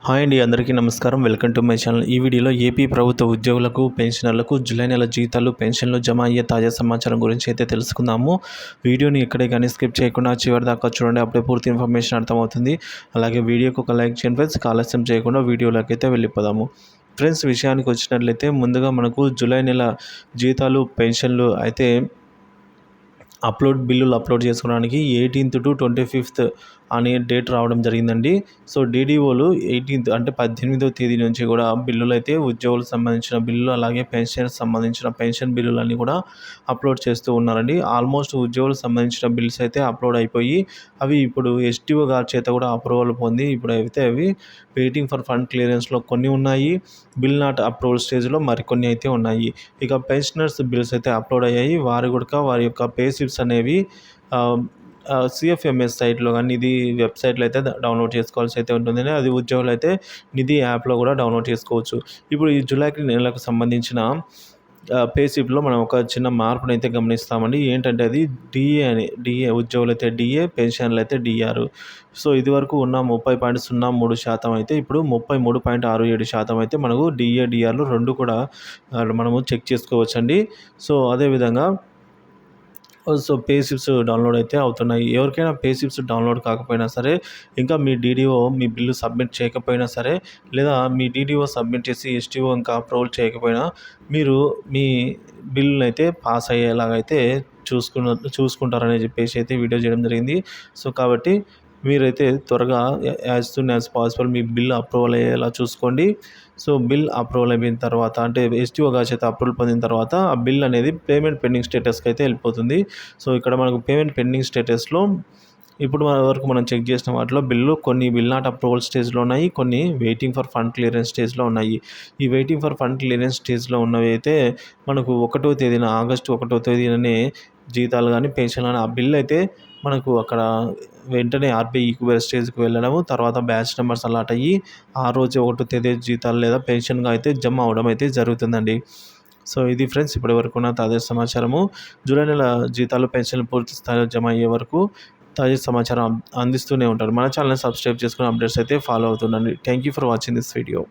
Hi అండి, అందరికీ నమస్కారం. Welcome to my channel. ఈ వీడియోలో ఏపీ ప్రభుత్వ ఉద్యోగులకు, పెన్షనర్లకు జూలై నెల జీతాలు, పెన్షన్లు జమ అయ్యే తాజా సమాచారం గురించి అయితే తెలుసుకుందాము. వీడియోని ఎక్కడే కానీ స్కిప్ చేయకుండా చివరి దాకా చూడండి, అప్పుడే పూర్తి ఇన్ఫర్మేషన్ అర్థమవుతుంది. అలాగే వీడియోకి ఒక లైక్ చేయండి ఫ్రెండ్స్. ఆలస్యం చేయకుండా వీడియోలోకి అయితే వెళ్ళిపోదాము. ఫ్రెండ్స్, విషయానికి వచ్చినట్లయితే ముందుగా మనకు జూలై నెల జీతాలు, పెన్షన్లు అయితే బిల్లులు అప్లోడ్ చేసుకోవడానికి 18th to 25th అనే డేట్ రావడం జరిగిందండి. సో డీడీఓలు 18th అంటే 18వ తేదీ నుంచి కూడా బిల్లులు అయితే ఉద్యోగులకు సంబంధించిన బిల్లులు, అలాగే పెన్షన్కి సంబంధించిన పెన్షన్ బిల్లులన్నీ కూడా అప్లోడ్ చేస్తూ ఉన్నారండి. ఆల్మోస్ట్ ఉద్యోగులకు సంబంధించిన బిల్స్ అయితే అప్లోడ్ అయిపోయి అవి ఇప్పుడు ఎస్టీఓ గారి చేత కూడా అప్రూవల్ పొంది ఇప్పుడు అయితే అవి వెయిటింగ్ ఫర్ ఫండ్ క్లియరెన్స్లో కొన్ని ఉన్నాయి, బిల్ నాట్ అప్రూవల్ స్టేజ్లో మరికొన్ని అయితే ఉన్నాయి. ఇక పెన్షనర్స్ బిల్స్ అయితే అప్లోడ్ అయ్యాయి. వారి యొక్క పే స్లిప్స్ అనేవి సిఎఫ్ఎంఎస్ సైట్లో కానీ నిధి వెబ్సైట్లో అయితే డౌన్లోడ్ చేసుకోవాల్సి అయితే ఉంటుంది. అది ఉద్యోగులు అయితే నిధి యాప్లో కూడా డౌన్లోడ్ చేసుకోవచ్చు. ఇప్పుడు ఈ జూలై నెలకు సంబంధించిన పే స్లిప్లో మనం ఒక చిన్న మార్పును అయితే గమనిస్తామండి. ఏంటంటే అది డిఏ ఉద్యోగులు అయితే డిఏ, పెన్షన్లు అయితే డిఆర్. సో ఇదివరకు ఉన్న 30.03% అయితే ఇప్పుడు 33.67% అయితే మనకు డిఏ, డిఆర్లు రెండు కూడా మనము చెక్ చేసుకోవచ్చండి. సో అదేవిధంగా పే స్లిప్స్ డౌన్లోడ్ అయితే అవుతున్నాయి. ఎవరికైనా పే స్లిప్స్ డౌన్లోడ్ కాకపోయినా సరే, ఇంకా మీ డీడీఓ మీ బిల్లు సబ్మిట్ చేయకపోయినా సరే, లేదా మీ డీడీఓ సబ్మిట్ చేసి ఎస్టీఓ ఇంకా అప్రూవల్ చేయకపోయినా మీరు మీ బిల్లును అయితే పాస్ అయ్యేలాగైతే చూసుకుంటారని చెప్పేసి అయితే వీడియో చేయడం జరిగింది. సో కాబట్టి మీరైతే త్వరగా యాజ్ సూన్ యాజ్ పాసిబుల్ మీ బిల్ అప్రూవల్ అయ్యేలా చూసుకోండి. సో బిల్ అప్రూవల్ అయిపోయిన తర్వాత అంటే ఎస్టీఓ గారి చేత అప్రూవల్ పొందిన తర్వాత ఆ బిల్ అనేది పేమెంట్ పెండింగ్ స్టేటస్కి అయితే వెళ్ళిపోతుంది. సో ఇక్కడ మనకు పేమెంట్ పెండింగ్ స్టేటస్లో ఇప్పుడు వరకు మనం చెక్ చేసిన వాటిలో కొన్ని బిల్ నాట్ అప్రూవల్ స్టేజ్లో ఉన్నాయి, కొన్ని వెయిటింగ్ ఫర్ ఫండ్ క్లియరెన్స్ స్టేజ్లో ఉన్నాయి. ఈ వెయిటింగ్ ఫర్ ఫండ్ క్లియరెన్స్ స్టేజ్లో ఉన్నవి అయితే మనకు ఆగస్టు 1వ తేదీననే జీతాలు కానీ పెన్షన్లు కానీ ఆ బిల్ అయితే మనకు అక్కడ వెంటనే ఆర్బీఐ ఈక్యూఆర్ స్టేజ్కి వెళ్ళడము, తర్వాత బ్యాచ్ నెంబర్స్ అలాట్ అయ్యి ఆ రోజు 1వ తేదీ జీతాలు లేదా పెన్షన్గా అయితే జమ అవడం అయితే జరుగుతుందండి. సో ఇది ఫ్రెండ్స్ ఇప్పటి వరకు ఉన్న తాజా సమాచారము. జూలై నెల జీతాలు, పెన్షన్లు పూర్తి స్థాయిలో జమ అయ్యే వరకు తాజా సమాచారం అందిస్తూనే ఉంటారు. మన ఛానల్ని సబ్స్క్రైబ్ చేసుకుని అప్డేట్స్ అయితే ఫాలో అవుతుండండి. Thank you for watching this video.